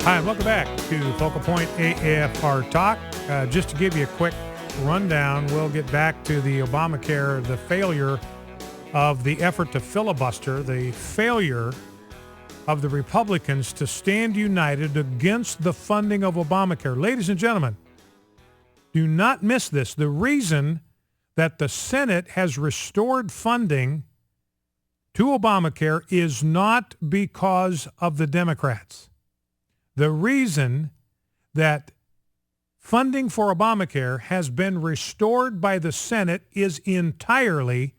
Hi, and welcome back to Focal Point AFR Talk. Just to give you a quick rundown, we'll get back to the Obamacare, the failure of the effort to filibuster, the failure of the Republicans to stand united against the funding of Obamacare. Ladies and gentlemen, do not miss this. The reason that the Senate has restored funding to Obamacare is not because of the Democrats. The reason that funding for Obamacare has been restored by the Senate is entirely,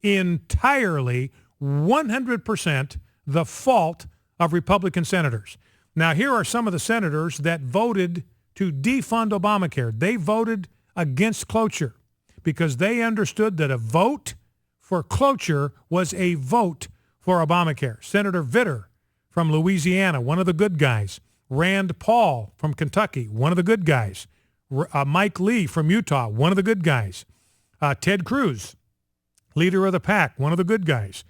100% the fault of Republican senators. Now, here are some of the senators that voted to defund Obamacare. They voted against cloture because they understood that a vote for cloture was a vote for Obamacare. Senator Vitter from Louisiana, one of the good guys. Rand Paul from Kentucky, one of the good guys. Mike Lee from Utah, one of the good guys. Ted Cruz, leader of the pack, one of the good guys.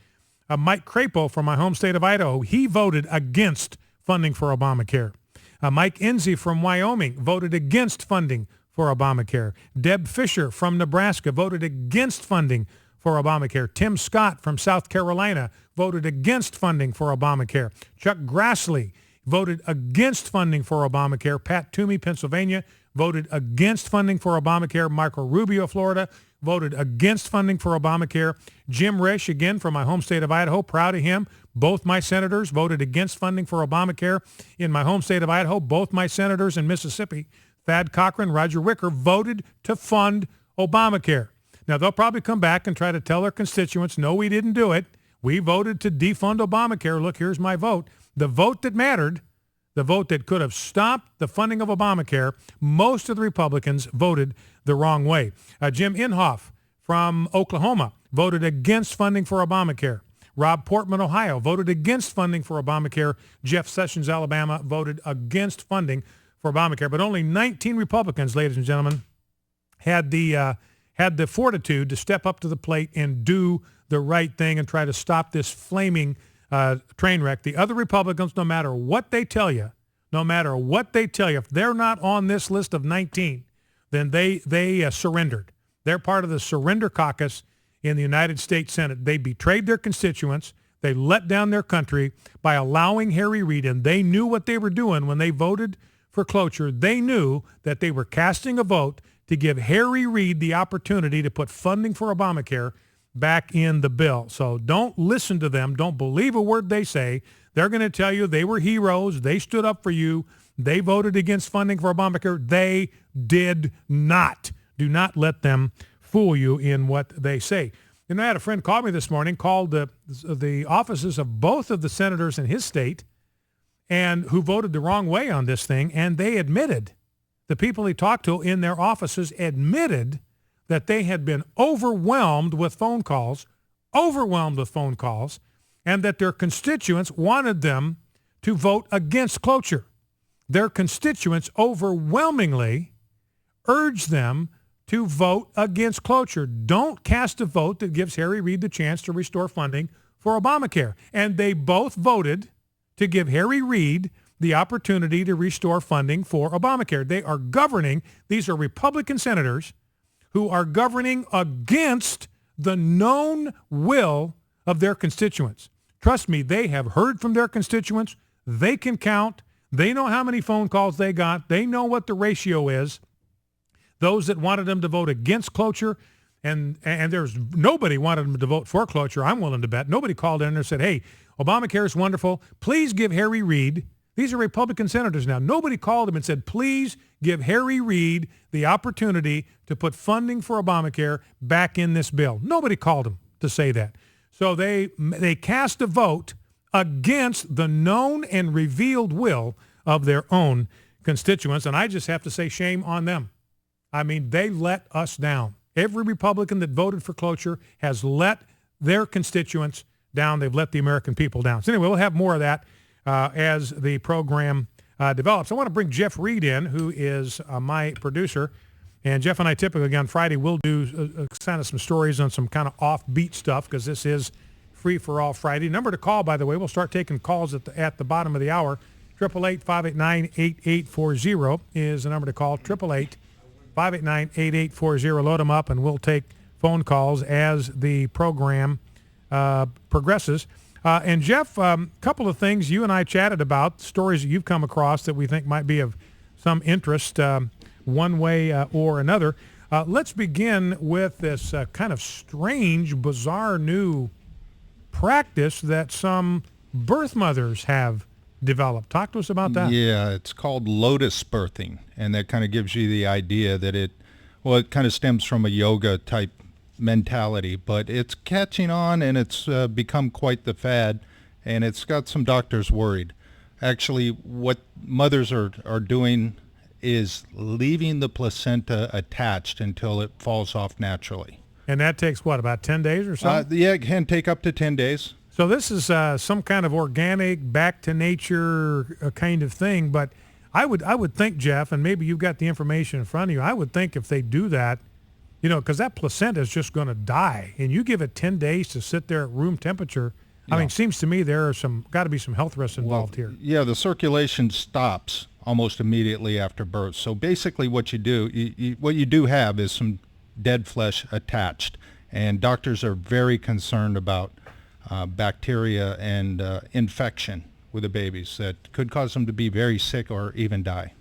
Mike Crapo from my home state of Idaho, he voted against funding for Obamacare. Mike Enzi from Wyoming voted against funding for Obamacare. Deb Fisher from Nebraska voted against funding for Obamacare. Tim Scott from South Carolina voted against funding for Obamacare. Chuck Grassley voted against funding for Obamacare. Pat Toomey, Pennsylvania, voted against funding for Obamacare. Marco Rubio, Florida, voted against funding for Obamacare. Jim Risch, again, from my home state of Idaho, proud of him. Both my senators voted against funding for Obamacare. In my home state of Idaho, both my senators in Mississippi, Thad Cochran, Roger Wicker, voted to fund Obamacare. Now, they'll probably come back and try to tell their constituents, no, we didn't do it. We voted to defund Obamacare. Look, here's my vote. The vote that mattered, the vote that could have stopped the funding of Obamacare, most of the Republicans voted the wrong way. Jim Inhofe from Oklahoma voted against funding for Obamacare. Rob Portman, Ohio, voted against funding for Obamacare. Jeff Sessions, Alabama, voted against funding for Obamacare. But only 19 Republicans, ladies and gentlemen, had the fortitude to step up to the plate and do the right thing and try to stop this flaming train wreck. The other Republicans, no matter what they tell you, if they're not on this list of 19, then they surrendered. They're part of the surrender caucus in the United States Senate. They betrayed their constituents. They let down their country by allowing Harry Reid, and they knew what they were doing when they voted for cloture. They knew that they were casting a vote to give Harry Reid the opportunity to put funding for Obamacare back in the bill. So don't listen to them. Don't believe a word they say. They're going to tell you they were heroes. They stood up for you. They voted against funding for Obamacare. They did not. Do not let them fool you in what they say. You know, I had a friend call me this morning, called the offices of both of the senators in his state and who voted the wrong way on this thing, and they admitted, the people he talked to in their offices admitted that they had been overwhelmed with phone calls, and that their constituents wanted them to vote against cloture. Their constituents overwhelmingly urged them to vote against cloture. Don't cast a vote that gives Harry Reid the chance to restore funding for Obamacare. And they both voted to give Harry Reid the opportunity to restore funding for Obamacare. They are governing. These are Republican senators who are governing against the known will of their constituents. Trust me, they have heard from their constituents. They can count. They know how many phone calls they got. They know what the ratio is. Those that wanted them to vote against cloture, and there's nobody wanted them to vote for cloture, I'm willing to bet. Nobody called in and said, hey, Obamacare is wonderful. Please give Harry Reid, these are Republican senators now, nobody called him and said, please give Harry Reid the opportunity to put funding for Obamacare back in this bill. Nobody called him to say that. So they cast a vote against the known and revealed will of their own constituents, and I just have to say shame on them. I mean, they let us down. Every Republican that voted for cloture has let their constituents down. They've let the American people down. So anyway, we'll have more of that as the program develops. I want to bring Jeff Reid in, who is my producer. And Jeff and I typically on Friday will do kind of some stories on some kind of offbeat stuff because this is Free for All Friday. Number to call, by the way, we'll start taking calls at the bottom of the hour, 888-589-8840 is the number to call. 888-589-8840. Load them up, and we'll take phone calls as the program progresses. And Jeff, a couple of things you and I chatted about, stories that you've come across that we think might be of some interest one way or another. Let's begin with this kind of strange, bizarre new practice that some birth mothers have developed. Talk to us about that. Yeah, it's called lotus birthing, and that kind of gives you the idea that it kind of stems from a yoga type mentality, but it's catching on, and it's become quite the fad, and it's got some doctors worried. Actually, what mothers are doing is leaving the placenta attached until it falls off naturally. And that takes, what, about 10 days or so? Yeah, it can take up to 10 days. So this is some kind of organic, back to nature kind of thing. But I would think, Jeff, and maybe you've got the information in front of you, I would think if they do that, because that placenta is just going to die, and you give it 10 days to sit there at room temperature. Yeah. I mean, it seems to me there are got to be some health risks involved here. Yeah, the circulation stops almost immediately after birth. So basically what you do, what you do have is some dead flesh attached, and doctors are very concerned about bacteria and infection with the babies that could cause them to be very sick or even die.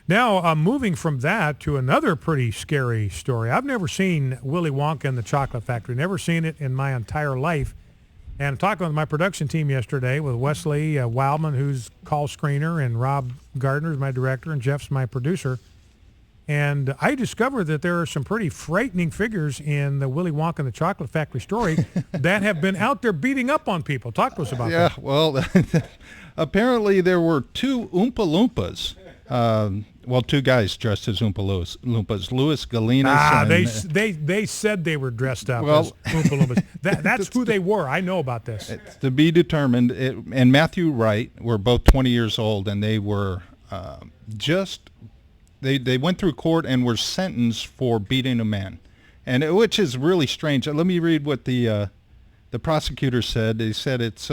Now, moving from that to another pretty scary story. I've never seen Willy Wonka and the Chocolate Factory, never seen it in my entire life. And I'm talking with my production team yesterday with Wesley Wildman, who's call screener, and Rob Gardner is my director, and Jeff's my producer. And I discovered that there are some pretty frightening figures in the Willy Wonka and the Chocolate Factory story that have been out there beating up on people. Talk to us about that. Yeah, well, apparently there were two Oompa Loompas. Two guys dressed as Oompa Loompas. Louis Galinas. They said they were dressed up as Oompa Loompas. That's who they were. I know about this. It's to be determined. And Matthew Wright were both 20 years old, and they were They went through court and were sentenced for beating a man, which is really strange. Let me read what the prosecutor said. They said it's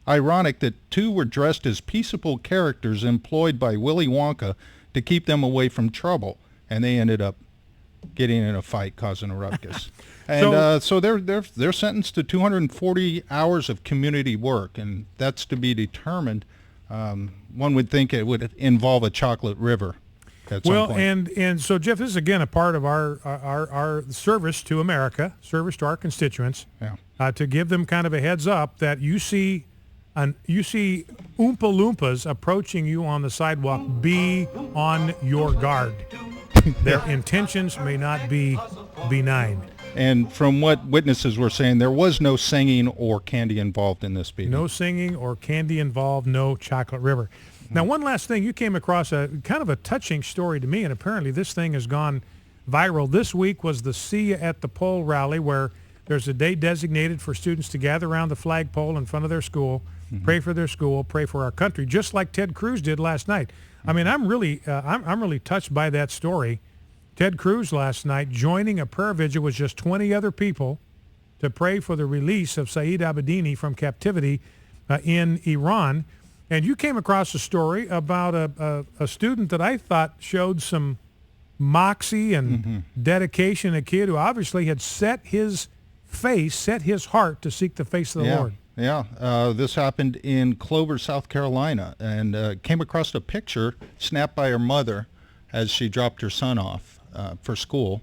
ironic that two were dressed as peaceable characters employed by Willy Wonka to keep them away from trouble, and they ended up getting in a fight, causing a ruckus. And so they're sentenced to 240 hours of community work, and that's to be determined. One would think it would involve a chocolate river. Well, and so, Jeff, this is again a part of our service to America, service to our constituents, to give them kind of a heads up that you see Oompa Loompas approaching you on the sidewalk. Be on your guard. Their intentions may not be benign. And from what witnesses were saying, there was no singing or candy involved in this beating. No singing or candy involved, no chocolate river. Now, one last thing. You came across a kind of a touching story to me, and apparently this thing has gone viral. This week was the See You at the Pole rally, where there's a day designated for students to gather around the flagpole in front of their school, pray for their school, pray for our country, just like Ted Cruz did last night. I mean, I'm really touched by that story. Ted Cruz last night joining a prayer vigil with just 20 other people to pray for the release of Saeed Abedini from captivity in Iran. And you came across a story about a student that I thought showed some moxie and dedication, a kid who obviously had set his heart to seek the face of the Lord. Yeah, this happened in Clover, South Carolina, and came across a picture snapped by her mother as she dropped her son off for school.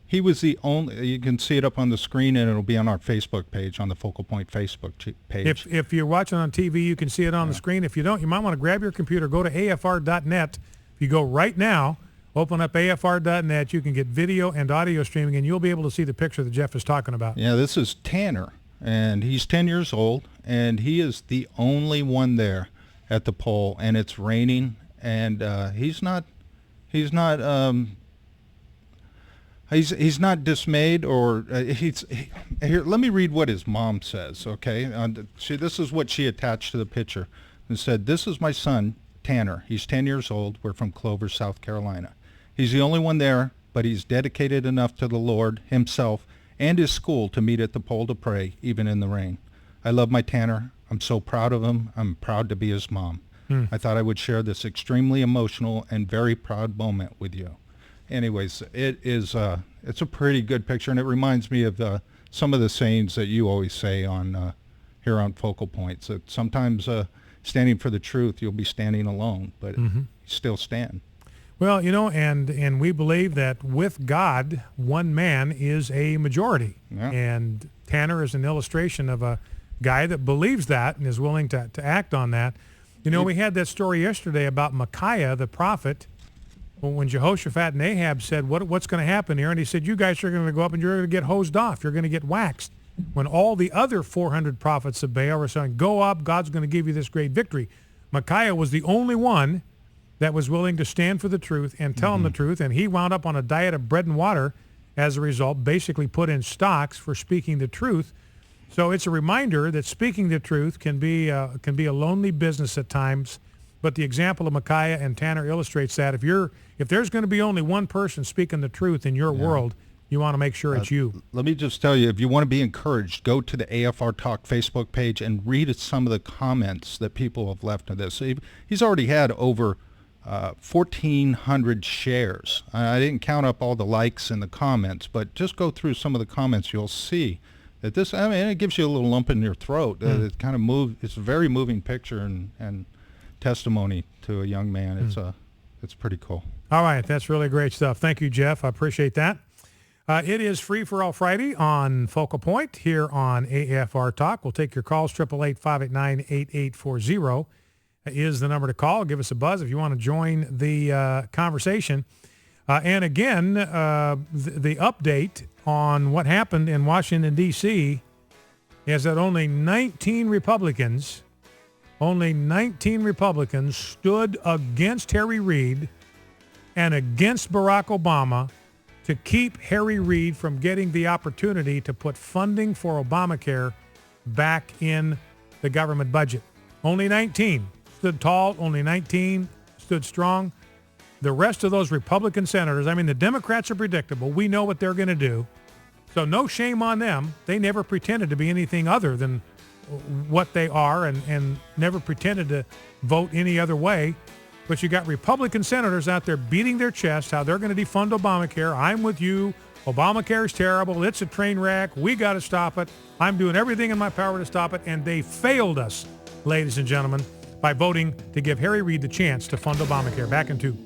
He was the only, you can see it up on the screen, and it'll be on our Facebook page, on the Focal Point Facebook page. If you're watching on TV, you can see it on the screen. If you don't, you might want to grab your computer, go to afr.net. If you go right now, open up afr.net, you can get video and audio streaming, and you'll be able to see the picture that Jeff is talking about. Yeah, this is Tanner, and he's 10 years old, and he is the only one there at the pole, and it's raining, and he's not dismayed, or here. Let me read what his mom says. Okay, this is what she attached to the picture, and said, "This is my son, Tanner. He's 10 years old. We're from Clover, South Carolina. He's the only one there, but he's dedicated enough to the Lord himself and his school to meet at the pole to pray, even in the rain. I love my Tanner. I'm so proud of him. I'm proud to be his mom." I thought I would share this extremely emotional and very proud moment with you. Anyways, it's a pretty good picture, and it reminds me of some of the sayings that you always say on here on Focal Points, that sometimes standing for the truth, you'll be standing alone, but you still stand. Well, and we believe that with God, one man is a majority. Yeah. And Tanner is an illustration of a guy that believes that and is willing to act on that. We had that story yesterday about Micaiah, the prophet, when Jehoshaphat and Ahab said, what's going to happen here? And he said, you guys are going to go up and you're going to get hosed off. You're going to get waxed. When all the other 400 prophets of Baal were saying, go up, God's going to give you this great victory. Micaiah was the only one that was willing to stand for the truth and tell him the truth, and he wound up on a diet of bread and water as a result, basically put in stocks for speaking the truth. So it's a reminder that speaking the truth can be a lonely business at times, but the example of Micaiah and Tanner illustrates that. If there's going to be only one person speaking the truth in your world, you want to make sure it's you. Let me just tell you, if you want to be encouraged, go to the AFR Talk Facebook page and read some of the comments that people have left on this. He's already had over 1,400 shares. I didn't count up all the likes and the comments, but just go through some of the comments. You'll see that it gives you a little lump in your throat. It kind of it's a very moving picture and testimony to a young man. It's pretty cool. All right. That's really great stuff. Thank you, Jeff. I appreciate that. It is Free for All Friday on Focal Point here on AFR Talk. We'll take your calls. 888-589-8840 is the number to call. Give us a buzz if you want to join the conversation. And again, the update on what happened in Washington, D.C. is that only 19 Republicans stood against Harry Reid and against Barack Obama to keep Harry Reid from getting the opportunity to put funding for Obamacare back in the government budget. Only 19 stood tall. Only 19 stood strong. The rest of those Republican senators, the Democrats are predictable. We know what they're going to do. So no shame on them. They never pretended to be anything other than what they are and never pretended to vote any other way. But you got Republican senators out there beating their chest how they're going to defund Obamacare. I'm with you. Obamacare is terrible. It's a train wreck. We got to stop it. I'm doing everything in my power to stop it. And they failed us, ladies and gentlemen, by voting to give Harry Reid the chance to fund Obamacare. Back in 2.